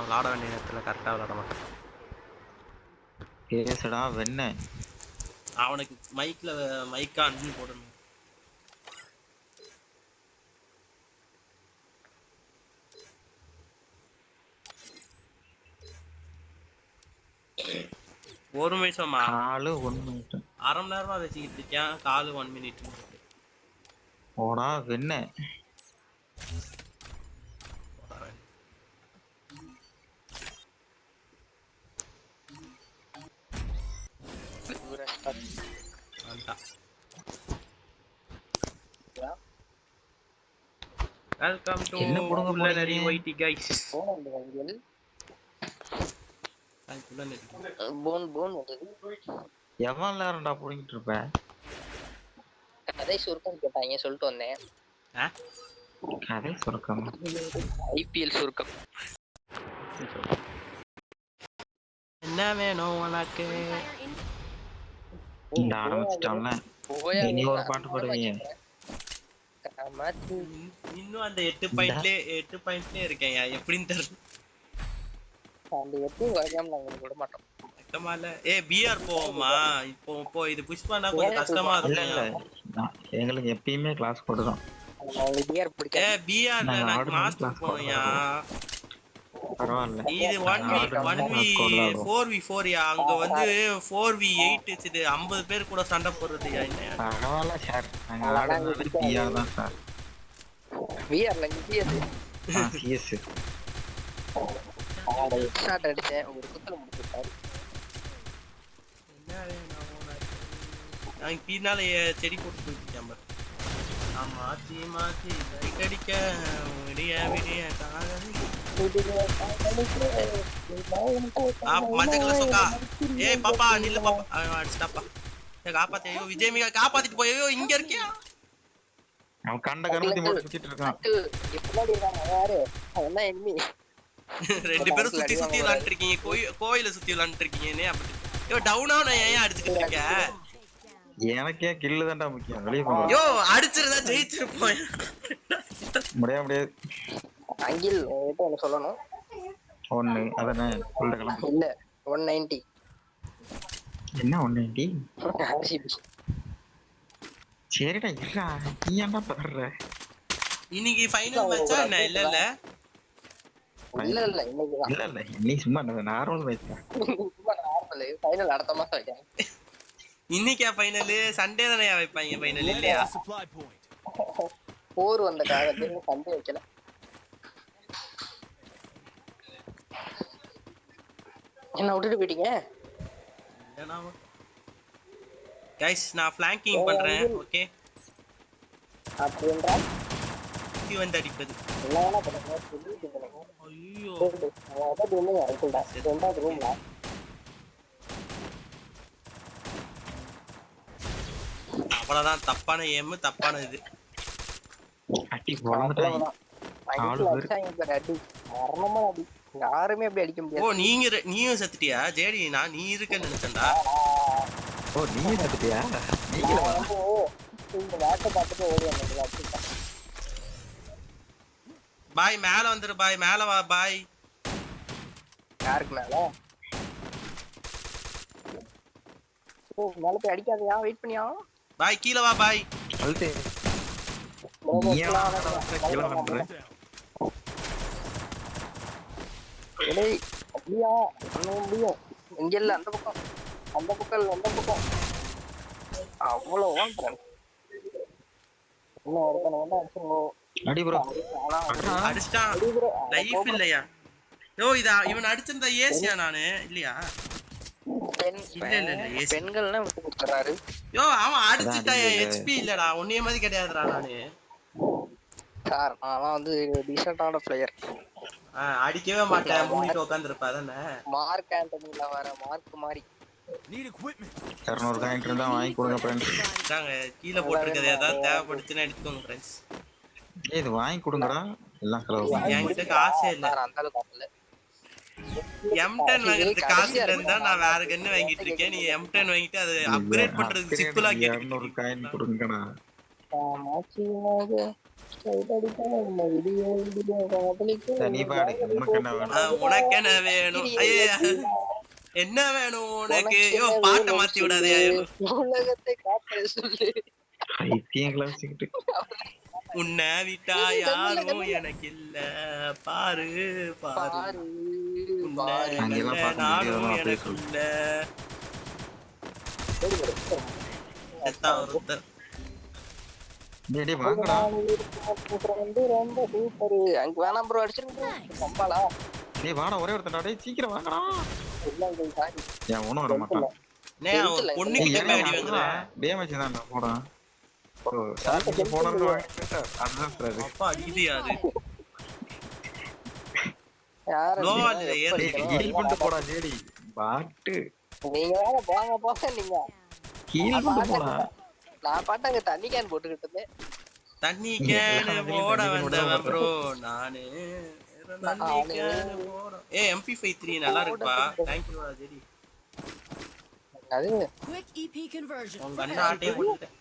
விளாட வேண்டிய நேரத்தில் கரெக்டாக விளாட மாட்டேன். பேசுடா வெண்ண. அவனுக்கு மைக்கா அனுப்பி போடணும். ஒரு நிமிஷமா காலு 1 மினிட். அரை மணி நேரமா வச்சுக்கிட்டு இருக்கேன். காலு 1 மினிட். போடா வெண்ண. Welcome to Kullanari YT guys. எவ்வளவு நேரம்டா புடிங்கிட்டு இருப்ப? கதை சுருக்கம் கேட்டாங்க, சொல்லிட்டு வந்தேன். கதை சுருக்கம்? ஐபிஎல் சுருக்கம். என்ன வேணும் உனக்கு? ஆரம்பிச்சிட்டோம்ல. நீ ஒரு பாட்டு பாடுவீங்க. இன்னும் அந்த 8 பாயிண்ட்லயே இருக்கேன். எப்படின்னு தெரியல. அந்த 8 வரைக்கும் நாங்க விட மாட்டோம். பிஆர் போவோமா? இப்போ இது புஷ் பண்ணா கொஞ்சம் கஷ்டமா இல்ல எங்களுக்கு எப்பயுமே கிளாஸ் போடுறோம். பிஆர் பிடிக்காது. பிஆர் நான் மாஸ்டர் போறேன்யா. பரவாயில்ல. இது 4v4 யா. அங்க வந்து 4v8 இது 50 பேர் கூட சண்டை போடுறதுயா. பரவாயில்ல சார். நாங்க ஆடுறது பிஆர் தான் சார். பிஆர்ல சிஎஸ் ஷாட் அடிச்சேன், ஒரு குத்துல முடிச்சிட்டாரு. நான் பின்னால செடி போட்டு போயிட்டேன். மாத்தி மாத்தி லைட் அடிக்க விடிய விடிய மஞ்சள் கலர் சொக்கா. ஏய் பாப்பா நில்லு பாப்பா. அடிச்சிட்டாப்பா. காப்பாத்தி. ஐயோ விஜய் மிகா காப்பாத்திட்டு போய். ஐயோ இங்க இருக்கியா? அவன் கண்ட கருமத்தி போட்டு சுத்திட்டு இருக்கான். எப்படி இருக்காங்க யாரு? அவன் தான் எனிமி. ரெண்டு பேரும் சுத்தி சுத்தி விளையாண்டு இருக்கீங்க. கோயில சுத்தி விளையாண்டு இருக்கீங்க. அப்படி ஐயோ டவுனா நான் ஏன் அடிச்சிட்டு இருக்க? எனக்கே கில்லு தான்டா முக்கியம். வெளிய போங்க. யோ அடிச்சிருந்தா ஜெயிச்சிருப்போம். முடியாது. அங்கில் ஏதோ ஒன்னு சொல்லணும். 1 அதனே சொல்லுடலாம். இல்ல 190. என்ன 190? ஆர்சிபி. சரிடா இருடா. நீ ஏன்டா பண்ற? இன்னைக்கு ஃபைனல் மேட்சா என்ன? இல்ல இல்ல இன்னைக்கு தான். இல்ல நீ சும்மா நார்மல் மேட்ச் தான். சும்மா நார்மல். ஃபைனல் அடுத்த மாசம் வைக்கிறேன். இன்னைக்கே ஃபைனல். சண்டே தானே வைப்பாங்க ஃபைனல் இல்லையா? 4 வந்த காலத்துல சண்டே வைக்கல. என்ன விட்டுட்டு போயிட்டீங்க? गाइस நான் ஃப்ளாங்கிங் பண்றேன். ஓகே அப்படின்றா சுத்தி வந்து அடிப்பது. என்னன்னா பண்ணுங்க சொல்லிட்டு போங்க. ஐயோ அத டோன்ல இருக்குடா. ரெண்டாவது ரூம்ல அவ்வளவுதான். தப்பான ஏம், தப்பான இது. அடி போறடா. ஆளு பேர் அடி மரணமா அடி. யாருமே அப்படி அடிக்க முடியாது. ஓ நீயும் செத்துட்டியா? ஜேடி நான் நீ இருக்கேன்னு நினைச்சேன்டா. ஓ நீ செத்துட்டியா? நீங்களே வா. இந்த வாட்ட பார்த்துட்டு ஓடி வந்தீங்க. பாய் மேல வந்துரு. பாய் மேல வா. பாய் யாருக்கு மேல? ஓ மேல போய் அடிக்காதயா. வெயிட் பண்ணியா. பாய் கீழ வா. பாய் அல்டே கீழ வந்து ஏய் அப்படியா? பண்ண முடியும். இங்க இல்ல அந்த பக்கம். அந்த பக்கம் அவ்வளவு ஓடுறேன். இன்னும் ஒருத்தனை வந்து அடிச்சுங்கோ. அடி ப்ரோ. அடிச்சான். லைஃப் இல்லையா? யோ இவன் அடிச்சிருந்தா ஏசியா நானு இல்லையா? இல்ல ஏசி. பெண்கள்னா விட்டு கொடுத்துறாரு. யோ அவன் அடிச்சிட்டா. ஹெச்பி இல்லடா. ஒன்னே மாதிரி கிடையாதுடா நானு. சார் அவன் வந்து டிசன்டான பிளேயர். அடிக்கவே மாட்டேன். மூடிட்டு உட்கார்ந்திருப்பா தானே. மார்க் ஆண்டனில வர மார்க் மாதிரி. 200 காயின் இருந்தா வாங்கி கொடுங்க फ्रेंड्स. தாங்க கீழ போட்டுருக்கது ஏதாவது தேவைப்படுச்சுனா எடுத்துக்கோங்க फ्रेंड्स. இது வாங்கி கொடுங்கடா. எல்லாம் செலவு. என்கிட்ட காசே இல்ல. அந்த அளவுக்கு இல்ல. M10 வாங்குறதுக்கு காசு இல்லன்னா நான் வேற கன்னு வாங்கிட்டு இருக்கேன். நீ M10 வாங்கிட்டு அதை அப்கிரேட் பண்றதுக்கு சிப்பிளா கேட்டு 200 காயின் கொடுங்கடா. மாச்சினாக நீ பாடு உனக்கு என்ன வேணும் உனக்கு என்ன வேணும் ஐயா என்ன வேணும் உனக்கு ஐயோ பாட்டை மாத்தி விடாதே உலகத்தை காட்ட சொல்லு. பைத்தியங்களை வச்சுக்கிட்டு உன்னை விட்டா யாரும் எனக்கு இல்ல பாரு பாரு பாரு உன்னை அங்கெல்லாம் பார்க்க நானும் முடியாதா எனக்கு இல்ல செத்தா ஒருத்தர் டேய் டேய் வாங்கடா ரொம்ப சூப்பர். அங்க வேணாம் ப்ரோ அடிச்சிருங்க கம்பாலா. டேய் வாடா ஒரே ஒருத்தன்டா டேய் சீக்கிரம் வாங்கடா இல்ல சாரி ஏன் ஒண்ணும் வர மாட்டான் பொண்ணு கிட்ட போய் அடி வாங்குற டேமேஜ் தான்டா போடா ஓ சார்ஜ் போனறது வாங்கிட்டா அதுதான் சரி அப்பா இது யாரு யார நோவால ஏறி ஹீல் பண்ணிட்டு போடா ஜேடி பாட்டு நீங்க வேற போங்க நீங்க ஹீல் பண்ணிட்டு போடா நான் பாட்டு அங்க தண்ணி கேன் போட்டுக்கிட்டு இருந்தேன். தண்ணி கேனு போட வந்தவன் ப்ரோ நானு தண்ணி கேனு போட MP53 நல்லா இருக்குப்பா थैंक यू ஜெடி அது Quick EP conversion. பண்ணாட்டே போட்டுட்டேன்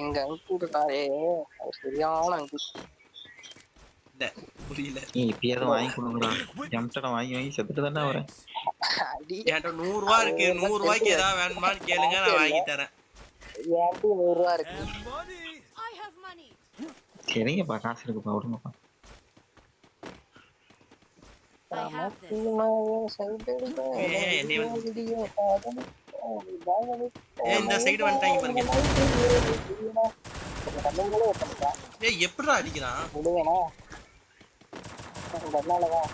எங்க அங்குட்டாரே சரியான அங்கு. இல்ல புரியல நீ இப்பயாவது வாங்கி கொடுங்கடா எம்டட வாங்கி செத்துட்டு தானே வரேன் அடி என்கிட்ட 100 ரூபாய் இருக்கு 100 ரூபாய்க்கு ஏதாவது வேணுமான்னு கேளுங்க நான் வாங்கி தரேன் ஏன்டி 100 ரூபாய் இருக்கு. I have money. சரிங்கப்பா காசு இருக்குப்பா விடுங்கப்பா I have this. இந்த சைடு வந்துட்டாங்க பாருங்க ஏய் எப்படிடா அடிக்கிறான் விடுவேனா அதனாலதான்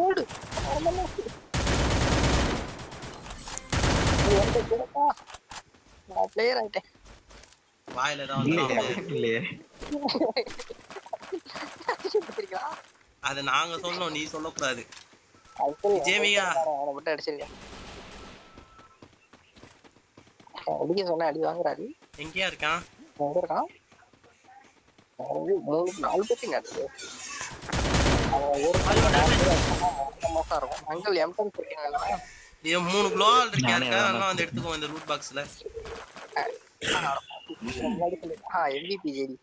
ஓடு நான் பிளேயர் ஆயிட்டேன். வாயில தான் இல்லையே வந்து இல்லையே அது நாங்க சொன்னோம் நீ சொல்லக்கூடாது அது ஜேமியா. அவனை மட்டும் அடிச்சிருக்கேன். அடிக்க சொன்ன அடி வாங்குறாடி. எங்கேயா இருக்கான் எங்க இருக்கான்? 3-4 பேத்திங்க அடிச்சு அவன் ஒரு மோசம் இருக்கும். அங்கிள் எம்டன் சொல்றீங்களா? இவன் 3 குளோவால் இருக்கா அதெல்லாம் வந்து எடுத்துக்கோ இந்த ரூட் பாக்ஸ்ல MVP JD.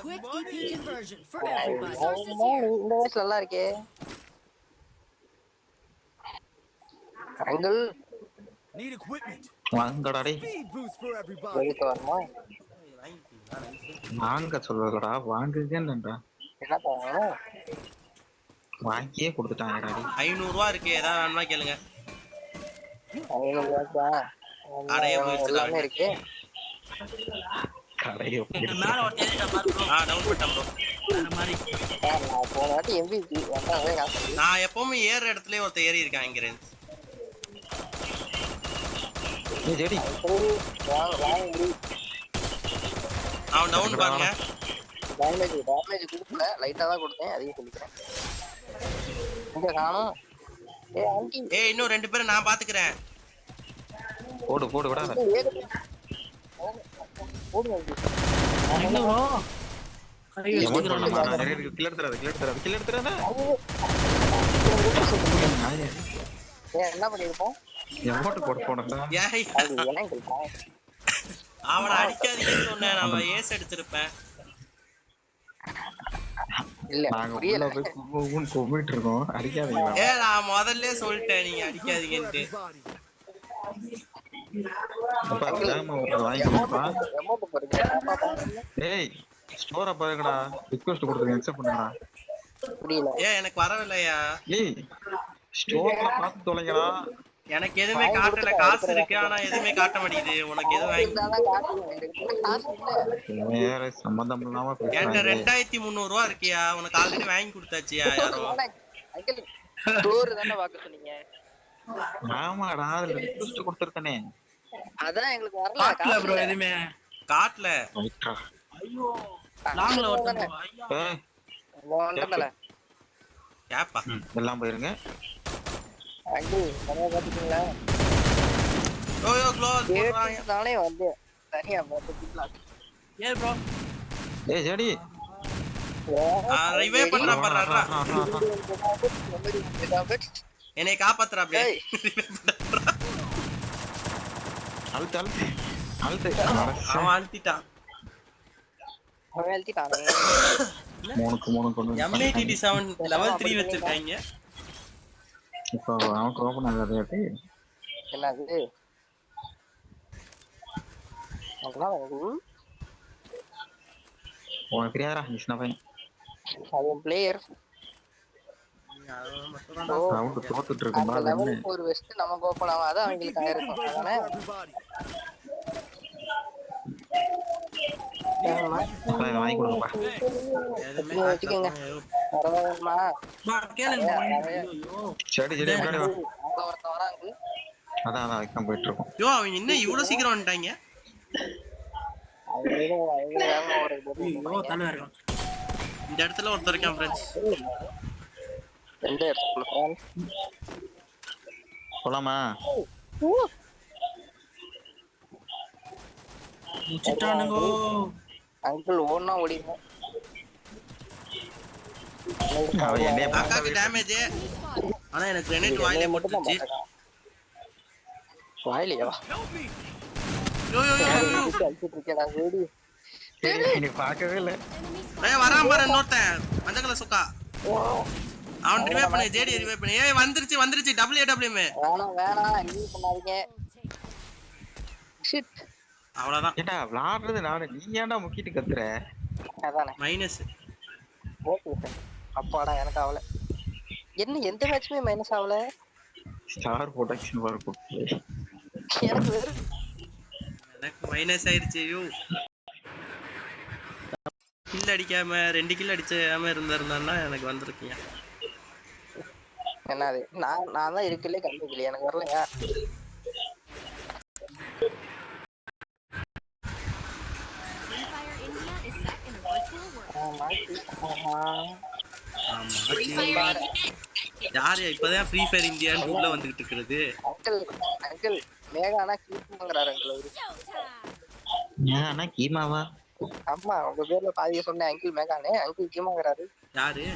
Quick EP conversion for everybody. இந்த வயசுல நல்லா இருக்கே அங்கிள். Need equipment. வாங்கடா டேய் Speed boost for everybody. வெளியே வருமா? வாங்க சொல்றதுடா வாங்குங்கன்றா என்ன பண்ணணும்? வாங்கியே கொடுத்துட்டாங்கடா டேய் 500 ரூபாய் இருக்கு ஏதாவது வேணுமா கேளுங்க நிறைய எல்லாமே இருக்கு. கடையை டவுன் பண்ணிட்டேன் ப்ரோ நான் போன வாட்டி MVP வந்தாவே காசு. நான் எப்பவுமே ஏற இடத்துலயே ஒருத்த ஏறி இருக்கான் இங்க இருந்து ஏய் ஜெடி அவன் டவுன் பாருங்க டேமேஜ் கொடுக்கல லைட்டா தான் கொடுத்தேன் அதையும் சொல்லிக்கிறேன். இங்க காணோம். ஏய் ஆண்டி ஏய் இன்னும் 2 பேரை நான் பாத்துக்கிறேன் போடு போடு விடாத போடுங்க ஆண்டி. எமோட் பண்ணமா நிறைய கில் எடுத்துறாத ஏய் என்ன பண்ணிருப்போம்? எமோட் போட போடடா ஏய் அது என்ன கேள்வி? அவனை அடிக்காதீங்கன்னு சொன்னேன் நான் ஏஸ் எடுத்திருப்பேன் இல்ல நாங்க புரியல. உள்ள போய் கும்முன்னு கும்மிட்டு இருக்கோம் அடிக்காதீங்க ஏ நான் முதல்ல சொல்லிட்டேன் நீங்க அடிக்காதீங்கன்ட்டு அப்பா கிராம ஒரு வாங்கிப்பா அமௌண்ட் பாருங்க. ஏய் ஸ்டோரை பாருங்கடா ரிக்வெஸ்ட் கொடுத்துருங்க அக்செப்ட் பண்ணுங்கடா புரியல. ஏ எனக்கு வரவில்லையா ஏய் ஸ்டோர்ல பார்த்து தொலைங்கடா எனக்கு எதுவுமே காட்டல காசு இருக்கு ஆனா எதுவுமே காட்ட மாட்டேங்குது உனக்கு எதுவும் வாங்கி இந்தாதான் காட்டுங்க. என்கிட்ட காசு இல்ல. வேற சம்பந்தம் இல்லாம என்கிட்ட பேசுறாங்க 2300 ரூபா இருக்கியா உனக்கு ஆல்ரெடி வாங்கி கொடுத்தாச்சியா யாரோ அங்கிள் ஸ்டோர் தானே பார்க்க சொன்னீங்க. ஆமாடா அதுல ரிக்வெஸ்ட் கொடுத்துருக்கனே அதான் எங்களுக்கு வரல காசு எதுவுமே காட்டல ரைட்டா லாங்ல ஒருத்தன் ஏய் ஒன்றல கேப்பா எல்லாம் போயிருங்க அங்கிள் நிறைய பாத்துக்கீங்களா? யோயோ க்ளோஸ் போடுறாங்க கேட்டதாலே வந்து தனியா பாத்துக்கலாம். ஏன் ப்ரோ ஏய் ஜெடி ரிவே பண்றா பண்றா என்னை காப்பாத்துறா அப்படியே அழுத்து அழுத்து அழுத்து அவன் அழுத்திட்டான். அவன் எழுத்திட்டானே. மூணு கொண்டு M8D7 level 3 வச்சிருக்காங்க. இப்போ அவனுக்கு ஓப்பன் ஆகாது. என்னது அதெல்லாம் உனக்கு தெரியாதா கிருஷ்ணா பையன் அவன் பிளேயர் அவன் மட்டும் தான்டா. அவனுக்கு தோத்துட்டு இருக்கும்பா அந்த அது லெவலுக்கு ஒரு வெஸ்ட் நமக்கு ஓப்பன் ஆகாது Quick EP அவங்களுக்கு ஆயிருக்கும் conversion அதானே for everybody. இதை வாங்கி கொடுங்கப்பா. எதுவுமே வச்சுக்கோங்க. பரவாயில்லமா பா கேளுங்க ஐயோ சரி சரி முன்னாடி வா. அங்க ஒருத்தன் வராங்க அதான் அதுக்கு போயிட்டு இருக்கோம். யோ அவங்க இன்னும் இவ்வளவு சீக்கிரம் வந்துட்டாங்க. ஐயோ தலை இருக்கும். இந்த இடத்துல ஒருத்தர் இருக்கான் ஃப்ரெண்ட்ஸ். எந்த இடத்துல friends? போலாமா? முச்சிட்டானுங்கோ. அங்கிள் ஓடுனா ஓடிங்க அவன் என்னைய அக்காக்கு டேமேஜ். ஆனா எனக்கு கிரெனேட் வாயிலே போட்டுச்சு. வாயிலையா யோ யோ யோ யோ. அடிச்சிட்டு இருக்கேன் நான் ஓடி நீ பார்க்கவே இல்லை. ஏய் வரான் பாரு இன்னொருத்தன். மஞ்சள் கலர் சொக்கா. அவன் ரிவைவ் பண்ணு. ஜேடி ரிவைவ் பண்ணு. ஏய் வந்துருச்சு WAWM. வேணாம் நீ பண்ணாதீங்க ஷிட் அவ்வளவுதான். ஏண்டா விளாடுறது நானு, நீ ஏன்டா முக்கிட்டு கத்துற? அதானே மைனஸ். ஓகே சார் அப்பாடா எனக்கு ஆகல என்ன எந்த மேட்சுமே மைனஸ் ஆகல ஸ்டார் ப்ரொடக்ஷன் வர எனக்கு வெறும் எனக்கு மைனஸ் ஆயிருச்சு. யூ கில் அடிக்காம 2 கில் அடிச்சாம இருந்தாருன்னா எனக்கு வந்திருக்கீங்க. என்னது நான் தான் இருக்குல்ல கண்டுக்கலையே எனக்கு வரலையா Free Fire India is set in a virtual world. ஆமா. யாரு இப்பதான் ஃப்ரீ ஃபயர் இந்தியான்னு உள்ள வந்துகிட்டு இருக்குது. அங்கிள் மேகானா கீப்புங்கிறாரு அங்கிள் அவரு ஏன்னா கீமாவா? ஆமா உங்க பேர்ல பாதிய சொன்னேன் அங்கிள் மேகானே அங்கிள் கீமாங்கிறாரு யாரு?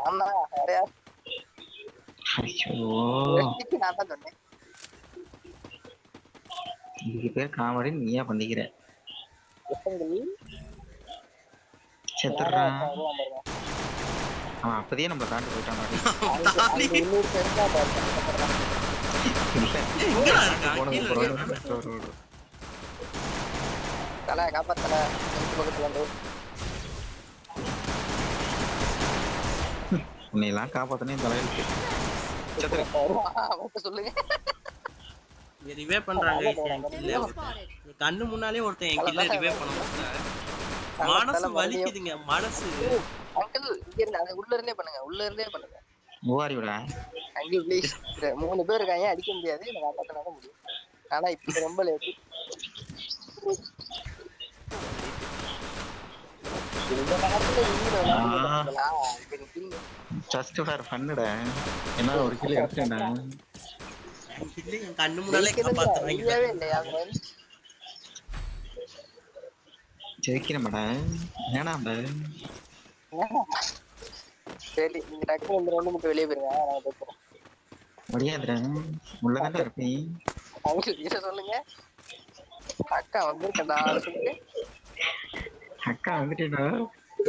ஆமா யாரையா ஐயோ நான் தான் சொன்னேன் இதுக்கு பேர் காமெடி நீயா பண்ணிக்கிற. செத்துறான் அவன். அப்பதே நம்மள தாண்டி போயிட்டான். எங்கடா இருக்கான்? கீழ இருக்கான். தலை காப்பாத்தல பக்கத்துல வந்து உன்னையெல்லாம் காப்பாத்தனே தலையிலுக்கு செத்துரு. அவன்கிட்ட சொல்லுங்க ரிவே பண்றாங்க. என் கில்ல Enemy spotted. கண்ணு முன்னாலே ஒருத்தன் என் கில்ல ரிவே பண்ண முடியல. மனசு வலிக்குதுங்க மனசு. அங்கிள் இங்க இருந்து அது உள்ள இருந்தே பண்ணுங்க மூவாரிவிடா. அங்கிள் ப்ளீஸ் 3 பேர் இருக்காங்க அடிக்க முடியாது நான் காப்பாத்தனால முடியும் ஆனா இப்ப ரொம்ப லேட் இந்த நேரத்துல வீடு விளையாடுறீங்களா ஜஸ்ட் ஃபார் ஃபன்னுடா. என்ன ஒரு கிலோ எடுத்துட்டேன்டா. என் கில்ல என் கண்ணு முன்னாலே காப்பாத்துறாங்க. இல்லவே இல்லையா friends? ஜெயிக்கிற மேடம் ஏனாம்டா. சரி நீங்க டக்குனு இந்த ரவுண்ட் மட்டும் வெளியே போயிருங்க நான் பேசுறேன் முடியாதுடா, உள்ளதாண்டா இருப்பேன். அங்கிள் இதை சொல்லுங்க அக்கா வந்துருக்கா சொல்லுங்க அக்கா வந்துட்டேடா.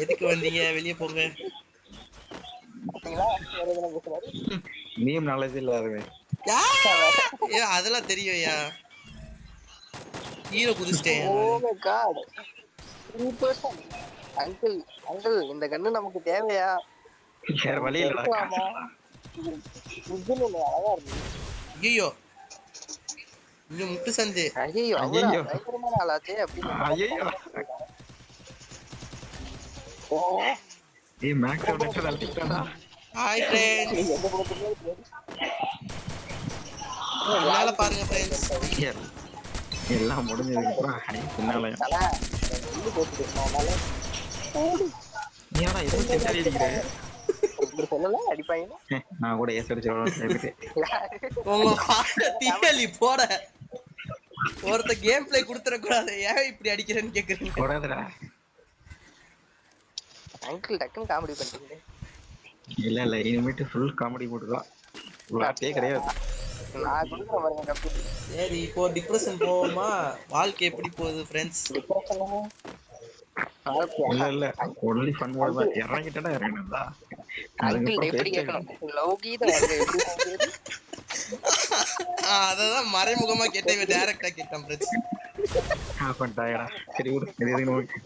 எதுக்கு வந்தீங்க? வெளிய போங்க. பாத்தீங்களா வேற எதுனா பேசுறாரு நீயும் நாலேஜ் இல்லாதவே. ஏ அதெல்லாம் தெரியும்யா. ஹீரோ குதிச்சிட்டேன். ஓ மை காட் 3% அங்கிள் இந்த கண்ணு நமக்கு தேவையா? வேற வழி இல்லடா. இதுல அழகா இருக்கு. ஐயோ இங்க முட்டு சந்து. ஐயோ ஐயையோ. பயங்கரமான ஆளாச்சே அப்படி ஐயோ ஓ ஏய் மேக்ஸ் நெக்ஸ்ட் அல்டிட்டாடா. Hi friends. எந்த பக்கத்துல மேல பாருங்க ஃப்ரெண்ட்ஸ். எல்லாம் முடிஞ்சதுக்கு அப்புறம் ஹை பின்னால தல இது போட்டு நானால நீடா இது சென்டர் அடிக்கிற. இப்படி சொல்லல அடிப்பாங்க நான் கூட ஏஸ் அடிச்சறேன். உங்க தீயலி போட ஒருத்த கேம் ப்ளே குடுத்துற கூடாது. ஏன் இப்படி அடிக்கிறேன்னு கேக்குறீங்க? போடாதடா. அங்கிள் டக்குன்னு காமெடி பண்ணிட்டீங்க. இல்ல இனிமேட்டு ஃபுல் காமெடி போட்டுக்கலாம். விளையாட்டே கிடையாது. நான் கொடுக்குறேன் பாருங்க கப்பு. சரி இப்போ டிப்ரெஷன் போவோமா? வாழ்க்கை எப்படி போகுது ஃப்ரெண்ட்ஸ்? இல்ல ஒன்லி ஃபன் மோட் தான். இறங்கிட்டா இறங்கிட்டா அங்கிள் எப்படி கேட்கணும்? லவ் கீதம் வந்து எப்படி போகுது? அததான் மறைமுகமா கேட்டேன், டைரக்டா கேட்டேன் ஃப்ரெண்ட்ஸ். பண்ணிட்டாயடா. சரி விடு, இது எதுக்கு நோக்கி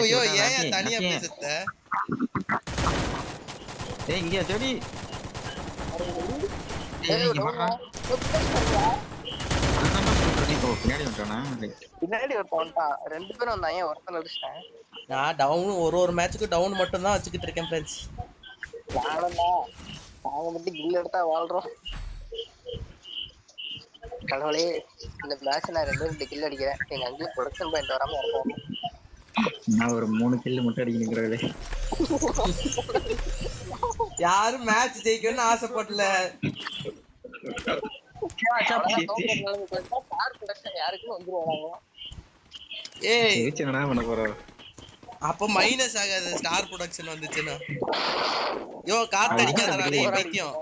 ஐயோ ஏன் தனியா பேசுற? ஏய் இங்க ஜோடி பின்னாடி வந்துட்டானா? பின்னாடி ஒருத்தன் வந்துட்டான். 2 பேரும் வந்தாங்க, ஒருத்தன் அடிச்சிட்டேன். நான் டவுன் ஒரு மேட்சுக்கு டவுன் மட்டும் தான் வச்சுக்கிட்டு இருக்கேன் ஃப்ரெண்ட்ஸ். நானும் தான் நாங்க மட்டும் கில் எடுத்தா வாழ்றோம். கடவுளே, இந்த மேட்ச் நான் 2 கில் அடிக்கிறேன். எங்க அங்கிள் ப்ரொடக்ஷன் பாயிண்ட் வராம இருக்காங்க. நான் ஒரு 3 கில் மட்டும் அடிக்கிறேன். யாரும் மேட்ச் ஜெயிக்கணும்னு ஆசைப்படல. ஏய் பண்ண போறோம். அப்ப மைனஸ் ஆகாது ஸ்டார் ப்ரொடக்ஷன் வந்துச்சுன்னா. யோ காத்து அடிக்காதடா டேய் பைத்தியம்.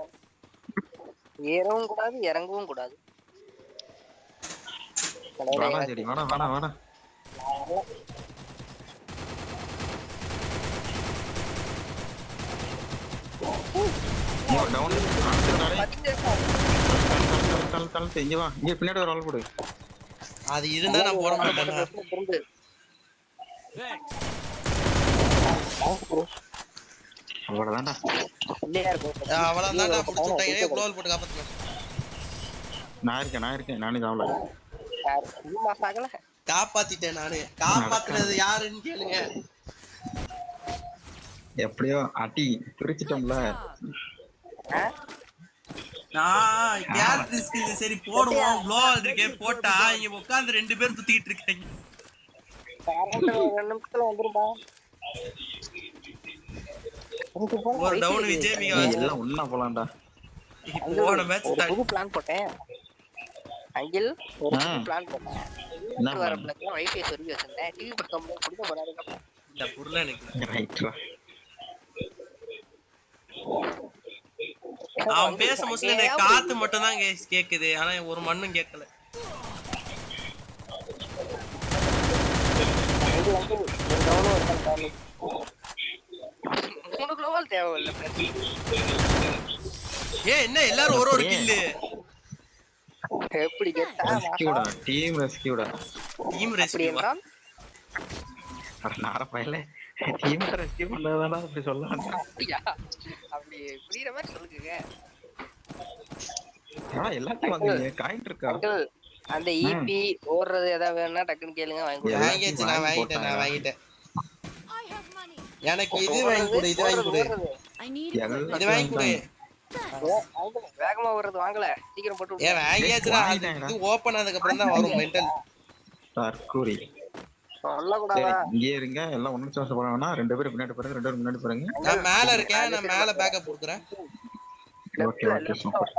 ஏறவும் கூடாது இறங்கவும் கூடாது. வாடா சரி வாடா வாடா வாடா. டவுன் தள்ளு இங்க வா. இங்க பின்னாடி ஒரு ஆள் போடு. அது இருந்தா நான் போட மாட்டேன். அவ்வளவுதான்டா. அவ்வளவுதான்டா புடிச்சு விட்டாங்க. குளோவல் போட்டு காப்பாத்துங்க. நான் இருக்கேன் நானே தாவல. காப்பாத்திட்டேன் நானு. காப்பாத்துறது யாருன்னு கேளுங்க. எப்படியோ அடி பிரிச்சிட்டோம்ல. நான் கேரக்டர்ஸ்க்கு சரி போடுவோம். குளோவல் இருக்கே போட்டா இங்க உட்கார்ந்து 2 பேர் சுத்திட்டு இருக்காங்க. 2 நிமிஷத்துல வந்துருமா? ஒரு டவுன் விஜய் மிக எல்லாம் ஒண்ணா போலாம்டா. போன மேட்ச் புது பிளான் போட்டேன். அங்கிள் ஒரு பிளான் போட்டேன். என்ன வர பிளாக்ல வைஃபை சொல்லி வச்சிருந்தேன். டிவி பக்கம் குடுக்க போறாங்க. இந்த புர்ல எனக்கு ரைட்ரா. அவன் பேச முஸ்ல எனக்கு காத்து மட்டும் தான் கேக்குது. ஆனா ஒரு மண்ணும் கேட்கல. என்ன எல்லாரும் ஒரு கில்லு? எப்படி கேட்டா ரெஸ்கியூடா, டீம் ரெஸ்கியூடா. டீம் ரெஸ்கியூடா. நார பையலே டீம் ரெஸ்கியூ பண்ணதானே அப்படி சொல்லலாம். அப்படி புரியுற மாதிரி சொல்லுங்க. எல்லாத்தையும் வாங்குங்க. காயின் இருக்கா? அந்த ஈபி ஓடுறது ஏதாவது வேணும்னா டக்குன்னு கேளுங்க வாங்கி கொடுங்க. நான் வாங்கிட்டேன். எனக்கு இது வாங்கி கொடு. இது வாங்கி கொடு. இது வாங்கி கொடு. வேகமா ஓடுறது வாங்கல. சீக்கிரம் போட்டு ஏன் வாங்கியாச்சுடா. இது ஓபன் ஆனதுக்கு அப்புறம் தான் வரும் மெண்டல். தற்கூரி. சொல்லக்கூடாதா? இங்கே இருங்க. எல்லாம் ஒண்ணு சேர்ந்து போறாங்கன்னா 2 பேர் பின்னாடி போறங்க. 2 பேர் முன்னாடி போறங்க. நான் மேல இருக்கேன். நான் மேல பேக்கப் கொடுக்குறேன். Okay super.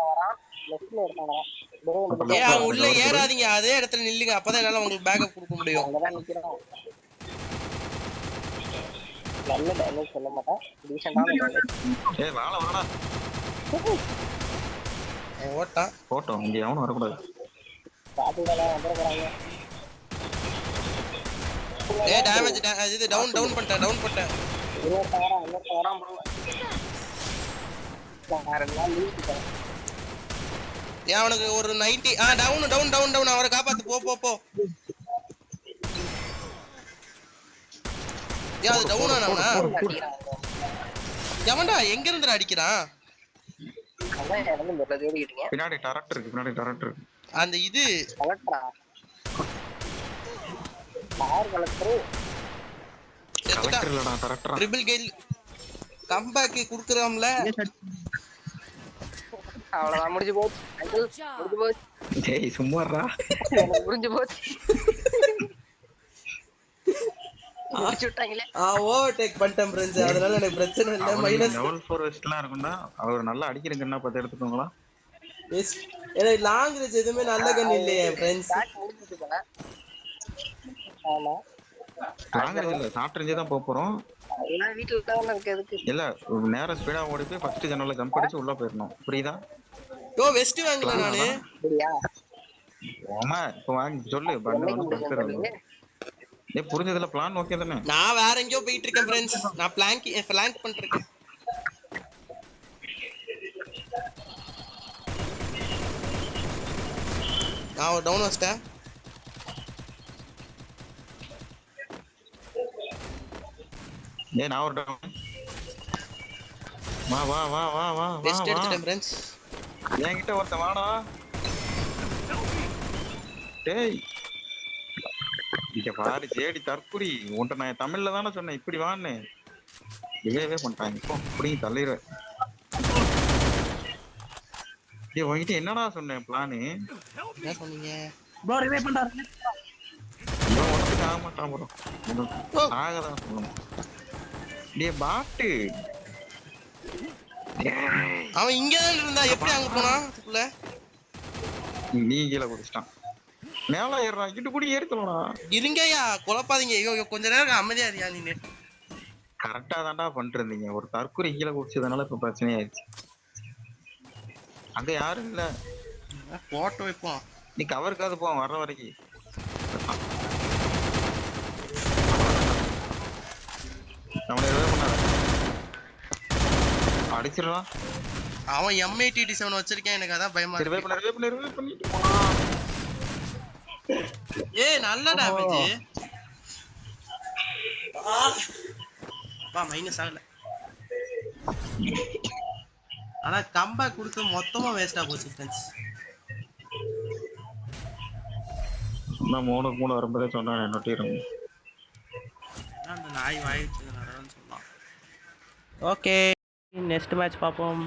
ஏன் உள்ள ஏறாதீங்க. அதே இடத்துல நில்லுங்க. அப்பதான் என்னால உங்களுக்கு பேக்கப் கொடுக்க முடியும். அங்கதான் நிக்கிறோம். நல்ல டயலாக் சொல்ல மாட்டேன். டீசன்ட்டான டயலாக். ஏய் வாடா வாடா. ஓட்டா போட்டோ இங்க அவனும் வர கூடாது. பாத்துடா வந்து போறாங்க. ஏய் டேமேஜ் இது டவுன் பண்ணிட்டேன். இன்னொரு வரான் ப்ரோ. யாரெல்லாம் லீவ் போறா? ஏன் அவனுக்கு ஒரு 90 டவுன் அவரை காப்பாத்து. போ ஏன் அது டவுன் ஆனவனா? எவன்டா எங்க இருந்து அடிக்கிறான்? அதான் வந்து முதல்ல தேடிட்டீங்க. பின்னாடி டரக்டர் இருக்கு. அந்த இது கலெக்டரா? Car collector. கலெக்டர் இல்லடா டரக்டரா. ட்ரிபிள் கேல் கம்பேக் குடுக்குறாம்ல. அவ்வளவுதான் முடிஞ்சு போச்சு. அங்கிள் முடிஞ்சு போச்சு. டேய் சும்மாடா. முடிஞ்சு போச்சு. முடிச்சு விட்டாங்களே. ஓவர்டேக் பண்ணிட்டேன் ஃப்ரெண்ட்ஸ். அதனால எனக்கு பிரச்சனை இல்ல. மைனஸ் லெவல் 4 வெஸ்ட்லாம் இருக்கும்டா. அவர் நல்லா அடிக்கிறீங்கன்னா பார்த்து எடுத்துக்கோங்களா. வெஸ்ட் எனக்கு லாங் ரேஞ்ச் எதுமே நல்ல கன் இல்லையே ஃப்ரெண்ட்ஸ். முடிஞ்சிட்டு போல. ஆமா. லாங் ரேஞ்ச் இல்ல. ஷார்ட் ரேஞ்ச் தான் போறோம். அதெல்லாம் வீட்டுல தான் இருக்கு எதுக்கு இல்ல நேரம் ஸ்பீடா ஓடி போய் ஃபர்ஸ்ட் ஜன்னல்ல ஜம்ப் அடிச்சு உள்ள போயிடணும். புரியுதா? யோ வெஸ்ட் வாங்கல நானு. அப்படியா ஆமா இப்ப வாங்கி சொல்லு பண்ணு கொடுத்துறேன். ஏய் புரிஞ்சதுல பிளான் ஓகே தானே? நான் வேற எங்கயோ போயிட்டு இருக்கேன் ஃப்ரெண்ட்ஸ். நான் ஃபிளாங்க் பண்ணிட்டு நான் ஒரு டவுன் வச்சிட்டேன். ஏய் நான் ஒரு டவுன். வா வா வா வா வா வெஸ்ட் எடுத்துட்டேன் ஃப்ரெண்ட்ஸ். என்கிட்ட ஒருத்த வாடா. டேய் இங்க பாரு ஜேடி தற்குறி. உன்ட்ட நான் தமிழ்ல தானே சொன்னேன் இப்படி வான்னு. இவே பண்ணிட்டாங்க. இப்போ இப்படி தள்ளிடுவேன். ஏய் உன்கிட்ட என்னடா சொன்னேன் பிளானு? என்ன சொன்னீங்க? ப்ரோ ரிவைவ் பண்றாரு. இவன் உனக்கு ஆக மாட்டான் ப்ரோ. ஆகதான் சொல்லணும். டேய் பாட்டு அவன் இங்க தான் இருந்தா எப்படி அங்க போனா அதுக்குள்ள? நீ கீழே குடிச்சிட்டான். மேல ஏறான் இட்டு கூடி ஏறித்தலடா. இருங்கயா குழப்பாதீங்க. ஐயோ கொஞ்ச நேரம் அமைதியா இருக்கியா நீ? கரெக்டா தான்டா பண்ணிட்டு இருந்தீங்க. ஒரு தற்கொலை கீழே குடிச்சதுனால இப்ப பிரச்சனையாயிருச்சு. அங்க யாரும் இல்ல. போட்டோ வைப்போம். நீ கவருக்காது போ வர்ற வரைக்கும். நம்மள எதுவும் பண்ணாத. அடிச்சிடலாம். அவன் M887 வச்சிருக்கேன். எனக்கு அதான் பயமா ரிவைவ் இருக்கு. பண்ண ரிவைவ் பண்ணிட்டு ஏய் நல்ல டேமேஜ். வா மைனஸ் ஆகல. ஆனா கம்பேக் கொடுத்து மொத்தமா வேஸ்டா போச்சு ஃப்ரெண்ட்ஸ். நான் 3 வரும்போதே சொன்னேன் நொட்டிடும். அந்த நாய் வாய் வச்சதுனாலன்னு சொல்லலாம். ஓகே நெக்ஸ்ட் மேட்ச் பார்ப்போம்.